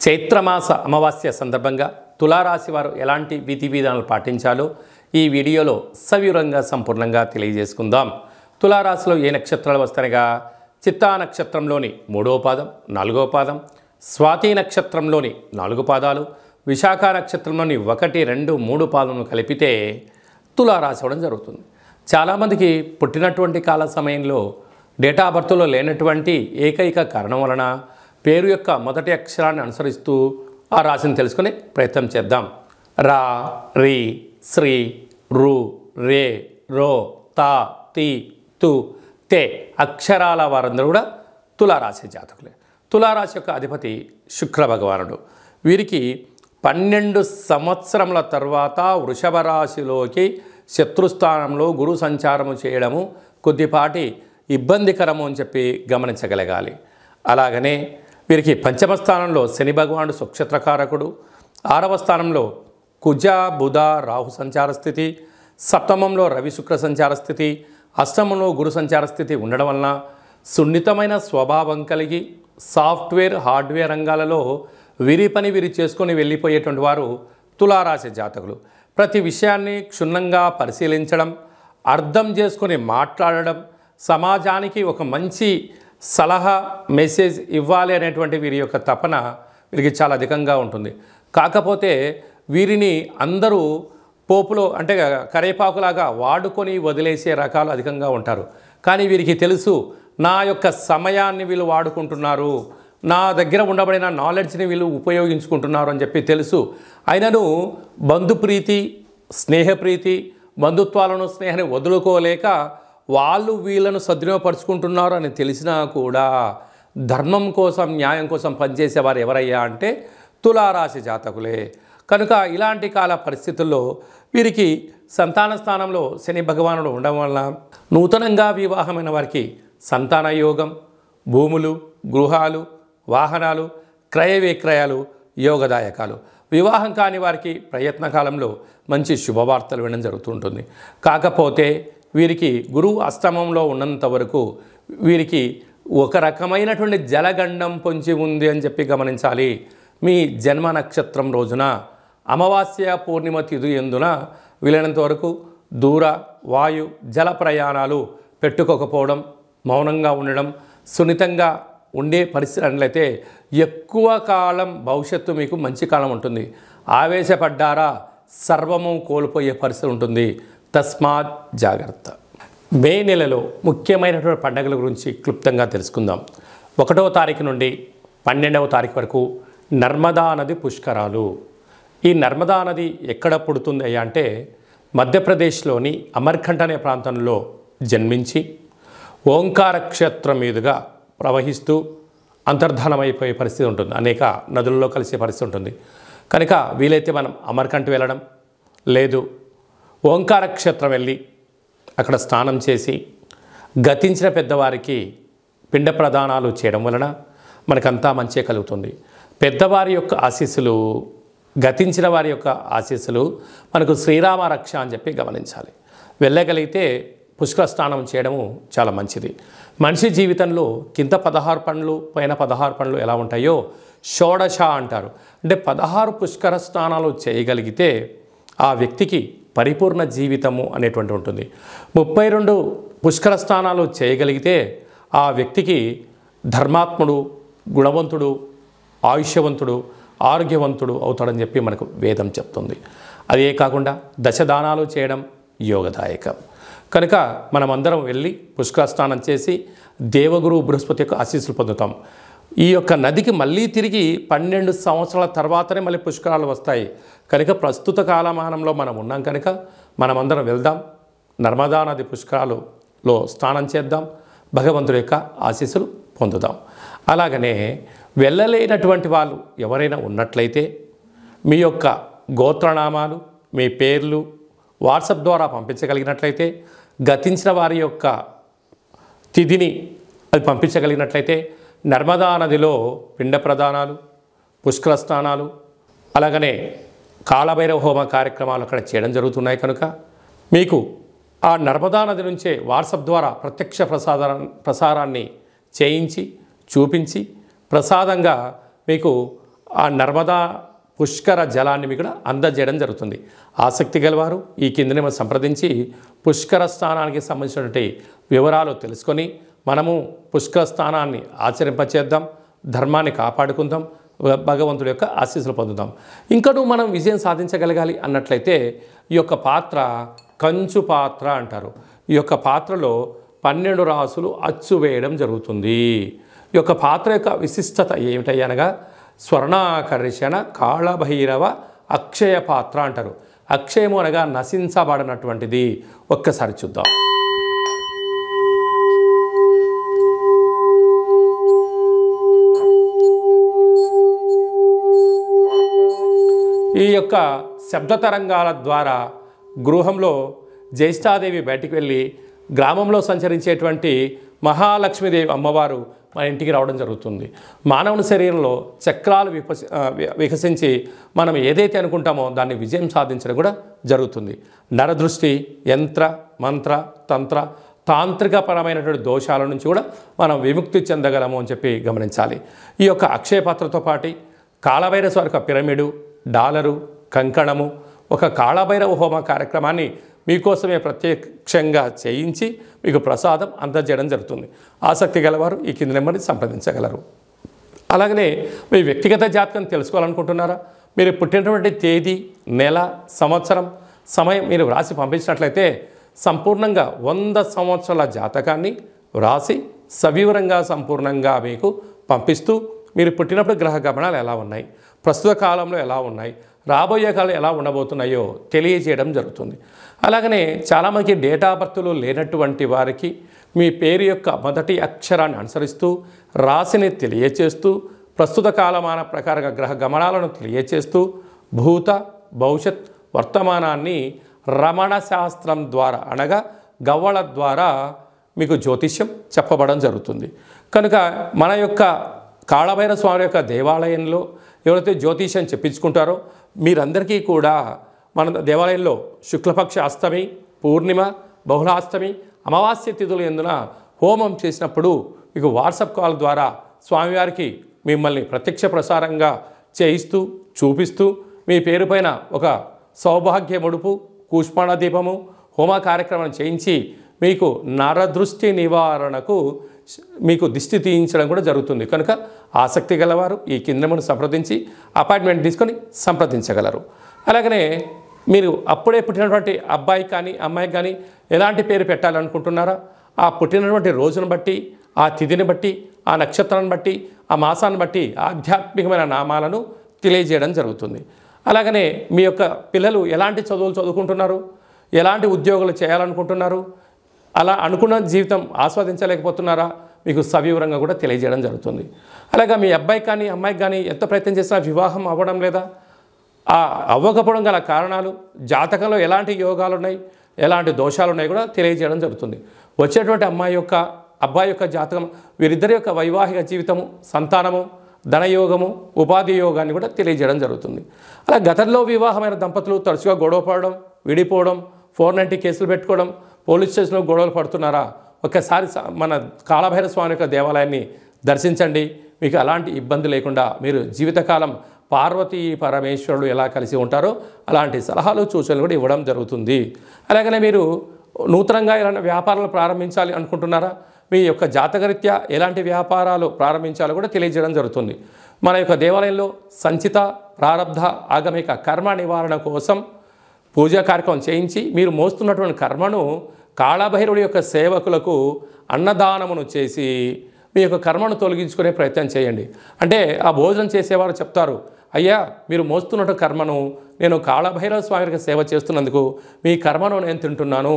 చైత్రమాస అమావాస్య సందర్భంగా తులారాశి వారు ఎలాంటి విధి విధానాలు పాటించాలో ఈ వీడియోలో సవివరంగా సంపూర్ణంగా తెలియజేసుకుందాం. తులారాశిలో ఏ నక్షత్రాలు వస్తాయనగా చిత్తా నక్షత్రంలోని 3వ పాదం, 4వ పాదం, స్వాతి నక్షత్రంలోని 4 పాదాలు, విశాఖ నక్షత్రంలోని 1, 2, 3 పాదములను కలిపితే తులారాశి అవ్వడం జరుగుతుంది. చాలామందికి పుట్టినటువంటి కాల సమయంలో డేటా ఆఫ్ బర్త్లో లేనటువంటి ఏకైక కారణం వలన పేరు యొక్క మొదటి అక్షరాన్ని అనుసరిస్తూ ఆ రాశిని తెలుసుకునే ప్రయత్నం చేద్దాం. రా, రి, శ్రీ, రు, రే, రో, తా, తి, తు, తే అక్షరాల వారందరూ కూడా తులారాశి జాతకులే. తులారాశి యొక్క అధిపతి శుక్ర భగవానుడు. వీరికి 12 సంవత్సరముల తర్వాత వృషభ రాశిలోకి శత్రుస్థానంలో గురు సంచారము చేయడము కొద్దిపాటి ఇబ్బందికరము అని చెప్పి గమనించగలగాలి. అలాగనే వీరికి పంచమ స్థానంలో శని భగవానుడు సుక్షత్రకారకుడు, 6వ స్థానంలో కుజ బుధ రాహు సంచార స్థితి, సప్తమంలో రవి శుక్ర సంచార స్థితి, అష్టమంలో గురు సంచార స్థితి ఉండడం వలన సున్నితమైన స్వభావం కలిగి సాఫ్ట్వేర్ హార్డ్వేర్ రంగాలలో వీరి పని వీరి చేసుకొని వెళ్ళిపోయేటువంటి వారు తులారాశి జాతకులు. ప్రతి విషయాన్ని క్షుణ్ణంగా పరిశీలించడం, అర్థం చేసుకొని మాట్లాడడం, సమాజానికి ఒక మంచి సలహా మెసేజ్ ఇవ్వాలి అనేటువంటి వీరి యొక్క తపన వీరికి చాలా అధికంగా ఉంటుంది. కాకపోతే వీరిని అందరూ పోపులో అంటే కరేపాకులాగా వాడుకొని వదిలేసే రకాలు అధికంగా ఉంటారు. కానీ వీరికి తెలుసు నా యొక్క సమయాన్ని వీళ్ళు వాడుకుంటున్నారు, నా దగ్గర ఉండబడిన నాలెడ్జ్ని వీళ్ళు ఉపయోగించుకుంటున్నారు అని చెప్పి తెలుసు. అయినను బంధుప్రీతి, స్నేహప్రీతి, బంధుత్వాలను స్నేహాన్ని వదులుకోలేక వాళ్ళు వీళ్ళను సద్వినియోగపరుచుకుంటున్నారు అని తెలిసినా కూడా ధర్మం కోసం న్యాయం కోసం పనిచేసేవారు ఎవరయ్యా అంటే తులారాశి జాతకులే. కనుక ఇలాంటి కాల పరిస్థితుల్లో వీరికి సంతాన స్థానంలో శని భగవానుడు ఉండడం వలన నూతనంగా వివాహమైన వారికి సంతాన యోగం, భూములు, గృహాలు, వాహనాలు, క్రయ విక్రయాలు యోగదాయకాలు. వివాహం కాని వారికి ప్రయత్న కాలంలో మంచి శుభవార్తలు వినడం జరుగుతుంటుంది. కాకపోతే వీరికి గురువు అష్టమంలో ఉన్నంత వరకు వీరికి ఒక రకమైనటువంటి జలగండం పొంచి ఉంది అని చెప్పి గమనించాలి. మీ జన్మ నక్షత్రం రోజున అమావాస్య పూర్ణిమ తిథి ఎందున వీలైనంత వరకు దూర వాయు జల ప్రయాణాలు పెట్టుకోకపోవడం, మౌనంగా ఉండడం, సున్నితంగా ఉండే పరిస్థితి అట్లయితే ఎక్కువ కాలం భవిష్యత్తు మీకు మంచి కాలం ఉంటుంది. ఆవేశపడ్డారా సర్వము కోల్పోయే పరిస్థితి ఉంటుంది. తస్మాత్ జాగ్రత్త. మే నెలలో ముఖ్యమైనటువంటి పండుగల గురించి క్లుప్తంగా తెలుసుకుందాం. 1వ తారీఖు నుండి 12వ తారీఖు వరకు నర్మదా నది పుష్కరాలు. ఈ నర్మదా నది ఎక్కడ పుడుతుంది అయ్యా అంటే మధ్యప్రదేశ్లోని అమర్కంఠ్ అనే ప్రాంతంలో జన్మించి ఓంకార క్షేత్రం మీదుగా ప్రవహిస్తూ అంతర్ధానమైపోయే పరిస్థితి ఉంటుంది. అనేక నదులలో కలిసే పరిస్థితి ఉంటుంది. కనుక వీలైతే మనం అమర్కంఠ్ వెళ్ళడం, లేదు ఓంకార క్షేత్రం వెళ్ళి అక్కడ స్నానం చేసి గతించిన పెద్దవారికి పిండ ప్రదానాలు చేయడం వలన మనకంతా మంచి కలుగుతుంది. పెద్దవారి యొక్క ఆశీస్సులు, గతించిన వారి యొక్క ఆశీస్సులు మనకు శ్రీరామ రక్ష అని చెప్పి గమనించాలి. వెళ్ళగలిగితే పుష్కర స్నానం చేయడము చాలా మంచిది. మనిషి జీవితంలో కింద 16 పండ్లు పైన 16 పండ్లు ఎలా ఉంటాయో షోడశ అంటారు. అంటే 16 పుష్కర స్నానాలు చేయగలిగితే ఆ వ్యక్తికి పరిపూర్ణ జీవితము అనేటువంటి ఉంటుంది. 32 పుష్కర స్నానాలు చేయగలిగితే ఆ వ్యక్తికి ధర్మాత్ముడు, గుణవంతుడు, ఆయుష్యవంతుడు, ఆరోగ్యవంతుడు అవుతాడని చెప్పి మనకు వేదం చెప్తుంది. అదే కాకుండా దశదానాలు చేయడం యోగదాయకం. కనుక మనమందరం వెళ్ళి పుష్కర స్నానం చేసి దేవగురు బృహస్పతి యొక్క ఆశీస్సులు పొందుతాం. ఈ యొక్క నదికి మళ్ళీ తిరిగి 12 సంవత్సరాల తర్వాతనే మళ్ళీ పుష్కరాలు వస్తాయి. కనుక ప్రస్తుత కాలమానంలో మనం ఉన్నాం కనుక మనమందరం వెళ్దాం, నర్మదా నది పుష్కరాలలో స్నానం చేద్దాం, భగవంతుడి యొక్క ఆశీస్సులు పొందుదాం. అలాగనే వెళ్ళలేనటువంటి వాళ్ళు ఎవరైనా ఉన్నట్లయితే మీ యొక్క గోత్రనామాలు, మీ పేర్లు వాట్సాప్ ద్వారా పంపించగలిగినట్లయితే, గతించిన వారి యొక్క తిథిని అది పంపించగలిగినట్లయితే నర్మదా నదిలో పిండ ప్రదానాలు, పుష్కర స్నానాలు, అలాగనే కాలభైరవ హోమ కార్యక్రమాలు అక్కడ చేయడం జరుగుతున్నాయి. కనుక మీకు ఆ నర్మదా నది నుంచే వాట్సాప్ ద్వారా ప్రత్యక్ష ప్రసారాన్ని చేయించి చూపించి ప్రసాదంగా మీకు ఆ నర్మదా పుష్కర జలాన్ని మీకు అందజేయడం జరుగుతుంది. ఆసక్తి గలవారు ఈ కిందనే సంప్రదించి పుష్కర స్థానానికి సంబంధించినటువంటి వివరాలు తెలుసుకొని మనము పుష్కర స్థానాన్ని ఆచరింపచేద్దాం, ధర్మాన్ని కాపాడుకుందాం, భగవంతుడి యొక్క ఆశీస్సులు పొందుదాం. ఇంకనూ మనం విజయం సాధించగలగాలి అన్నట్లయితే ఈ యొక్క పాత్ర కంచు పాత్ర అంటారు. ఈ యొక్క పాత్రలో 12 రాసులు అచ్చు వేయడం జరుగుతుంది. ఈ యొక్క పాత్ర యొక్క విశిష్టత ఏమిటనగా స్వర్ణాకర్షణ కాళభైరవ అక్షయ పాత్ర అంటారు. అక్షయము అనగా నశించబడినటువంటిది. ఒక్కసారి చూద్దాం. ఈ యొక్క శబ్ద తరంగాల ద్వారా గృహంలో జ్యేష్ఠాదేవి బయటికి వెళ్ళి గ్రామంలో సంచరించేటువంటి మహాలక్ష్మీదేవి అమ్మవారు మన ఇంటికి రావడం జరుగుతుంది. మానవుని శరీరంలో చక్రాలు వికసించి మనం ఏదైతే అనుకుంటామో దాన్ని విజయం సాధించడం కూడా జరుగుతుంది. నరదృష్టి, యంత్ర, మంత్ర, తంత్ర, తాంత్రికపరమైనటువంటి దోషాల నుంచి కూడా మనం విముక్తి చెందగలము అని చెప్పి గమనించాలి. ఈ యొక్క అక్షయ పాత్రతో పాటు కాళభైరవ యొక్క పిరమిడు, డాలరు, కంకణము, ఒక కాళభైరవ హోమ కార్యక్రమాన్ని మీకోసమే ప్రత్యక్షంగా చేయించి మీకు ప్రసాదం అందజేయడం జరుగుతుంది. ఆసక్తి గలవారు ఈ కింది నెంబర్ని సంప్రదించగలరు. అలాగనే మీ వ్యక్తిగత జాతకం తెలుసుకోవాలనుకుంటున్నారా? మీరు పుట్టినటువంటి తేదీ, నెల, సంవత్సరం, సమయం మీరు వ్రాసి పంపించినట్లయితే సంపూర్ణంగా 100 సంవత్సరాల జాతకాన్ని వ్రాసి సవివరంగా సంపూర్ణంగా మీకు పంపిస్తూ మీరు పుట్టినప్పుడు గ్రహ గమనాలు ఎలా ఉన్నాయి, ప్రస్తుత కాలంలో ఎలా ఉన్నాయి, రాబోయే కాలం ఎలా ఉండబోతున్నాయో తెలియజేయడం జరుగుతుంది. అలాగనే చాలామందికి డేట్ ఆఫ్ బర్త్లు లేనటువంటి వారికి మీ పేరు యొక్క మొదటి అక్షరాన్ని అనుసరిస్తూ రాశిని తెలియచేస్తూ ప్రస్తుత కాలమాన ప్రకారంగా గ్రహ గమనాలను తెలియచేస్తూ భూత భవిష్యత్ వర్తమానాన్ని రమణ శాస్త్రం ద్వారా అనగా గవ్వల ద్వారా మీకు జ్యోతిష్యం చెప్పబడడం జరుగుతుంది. కనుక మన యొక్క కాళభైరవ స్వామి యొక్క దేవాలయంలో ఎవరైతే జ్యోతిష్యం చెప్పించుకుంటారో మీరందరికీ కూడా మన దేవాలయంలో శుక్లపక్ష అష్టమి, పూర్ణిమ, బహుళాష్టమి, అమావాస్య తిథులు ఎందున హోమం చేసినప్పుడు మీకు వాట్సాప్ కాల్ ద్వారా స్వామివారికి మిమ్మల్ని ప్రత్యక్ష ప్రసారంగా చేయిస్తూ చూపిస్తూ మీ పేరు పైన ఒక సౌభాగ్య ముడుపు, కూష్మాణ దీపము, హోమ కార్యక్రమం చేయించి మీకు నరదృష్టి నివారణకు మీకు దిష్టి తీయించడం కూడా జరుగుతుంది. కనుక ఆసక్తి గలవారు ఈ కిందను సంప్రదించి అపాయింట్మెంట్ తీసుకొని సంప్రదించగలరు. అలాగనే మీరు అప్పుడే పుట్టినటువంటి అబ్బాయి కానీ అమ్మాయి కానీ ఎలాంటి పేరు పెట్టాలనుకుంటున్నారా? ఆ పుట్టినటువంటి రోజును బట్టి, ఆ తిథిని బట్టి, ఆ నక్షత్రాన్ని బట్టి, ఆ మాసాన్ని బట్టి ఆధ్యాత్మికమైన నామాలను తెలియజేయడం జరుగుతుంది. అలాగనే మీ యొక్క పిల్లలు ఎలాంటి చదువులు చదువుకుంటున్నారు, ఎలాంటి ఉద్యోగాలు చేయాలనుకుంటున్నారు, అలా అనుకున్న జీవితం ఆస్వాదించలేకపోతున్నారా, మీకు సవివరంగా కూడా తెలియజేయడం జరుగుతుంది. అలాగే మీ అబ్బాయి కానీ అమ్మాయికి కానీ ఎంత ప్రయత్నం చేసినా వివాహం అవ్వడం లేదా, ఆ అవ్వకపోవడం గల కారణాలు, జాతకంలో ఎలాంటి యోగాలు ఉన్నాయి, ఎలాంటి దోషాలు ఉన్నాయి కూడా తెలియజేయడం జరుగుతుంది. వచ్చేటువంటి అబ్బాయి యొక్క జాతకం, వీరిద్దరి యొక్క వైవాహిక జీవితము, సంతానము, ధనయోగము, ఉపాధి యోగాన్ని కూడా తెలియజేయడం జరుగుతుంది. అలా గతంలో వివాహమైన దంపతులు తరచుగా గొడవ పడడం, విడిపోవడం, 490 కేసులు పెట్టుకోవడం, పోలీస్ స్టేషన్లో గొడవలు పడుతున్నారా? ఒకసారి మన కాళభైరవ స్వామి యొక్క దేవాలయాన్ని దర్శించండి. మీకు అలాంటి ఇబ్బంది లేకుండా మీరు జీవితకాలం పార్వతీ పరమేశ్వరుడు ఎలా కలిసి ఉంటారో అలాంటి సలహాలు సూచనలు కూడా ఇవ్వడం జరుగుతుంది. అలాగనే మీరు నూతనంగా ఎలాంటి వ్యాపారాలు ప్రారంభించాలి అనుకుంటున్నారా? మీ యొక్క జాతకరీత్యా ఎలాంటి వ్యాపారాలు ప్రారంభించాలో కూడా తెలియజేయడం జరుగుతుంది. మన యొక్క దేవాలయంలో సంచిత, ప్రారబ్ధ, ఆగమిక కర్మ నివారణ కోసం పూజా కార్యక్రమం చేయించి మీరు మోస్తున్నటువంటి కర్మను కాళభైరవుడి యొక్క సేవకులకు అన్నదానమును చేసి మీ యొక్క కర్మను తొలగించుకునే ప్రయత్నం చేయండి. అంటే ఆ భోజనం చేసేవారు చెప్తారు, అయ్యా మీరు మోస్తున్నట్టు కర్మను నేను కాళభైరవ స్వామికి సేవ చేస్తున్నందుకు మీ కర్మను నేను తింటున్నాను,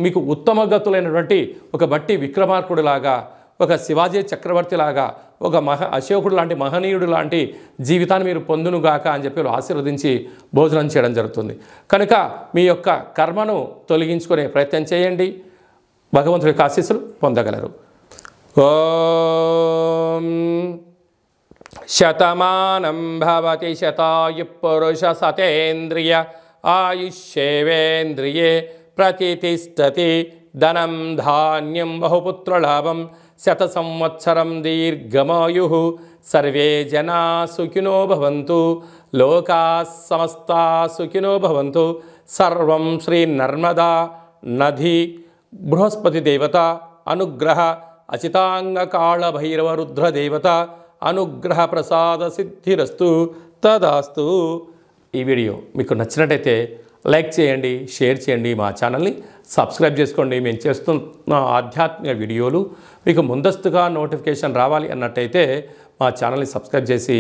మీకు ఉత్తమ గతులైనటువంటి ఒక బట్టి విక్రమార్కుడిలాగా, ఒక శివాజీ చక్రవర్తి లాగా, ఒక అశోకుడు లాంటి మహనీయుడు లాంటి జీవితాన్ని మీరు పొందునుగాక అని చెప్పి ఆశీర్వదించి భోజనం చేయడం జరుగుతుంది. కనుక మీ యొక్క కర్మను తొలగించుకునే ప్రయత్నం చేయండి, భగవంతుడి యొక్క ఆశీస్సులు పొందగలరు. ఓం శతమానం భవతి శతాయు పురుష సతేంద్రియ ఆయుష్యేవేంద్రియే ప్రతిష్టతి ధనం ధాన్యం బహుపుత్రలాభం శత సంవత్సరం దీర్ఘమాయు సర్వే జనా సుఖినో భవంతు లోకా సమస్తా సుఖినో భవంతు సర్వం శ్రీ నర్మదా నది బృహస్పతి దేవత అనుగ్రహ అచితాంగ కాళ భైరవ రుద్ర దేవత అనుగ్రహ ప్రసాద సిద్ధిరస్తు తదాస్తు. ఈ వీడియో మీకు నచ్చినట్టయితే లైక్ చేయండి, షేర్ చేయండి, మా ఛానల్ని సబ్స్క్రైబ్ చేసుకోండి. మేము చేస్తున్న ఆధ్యాత్మిక వీడియోలు మీకు ముందస్తుగా నోటిఫికేషన్ రావాలి అన్నట్టయితే మా ఛానల్ని సబ్స్క్రైబ్ చేసి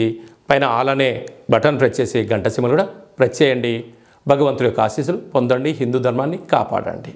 పైన ఆల్ అనే బటన్ ప్రెస్ చేసి గంట సింబల్ కూడా ప్రెస్ చేయండి. భగవంతుడి యొక్క ఆశీస్సులు పొందండి, హిందూ ధర్మాన్ని కాపాడండి.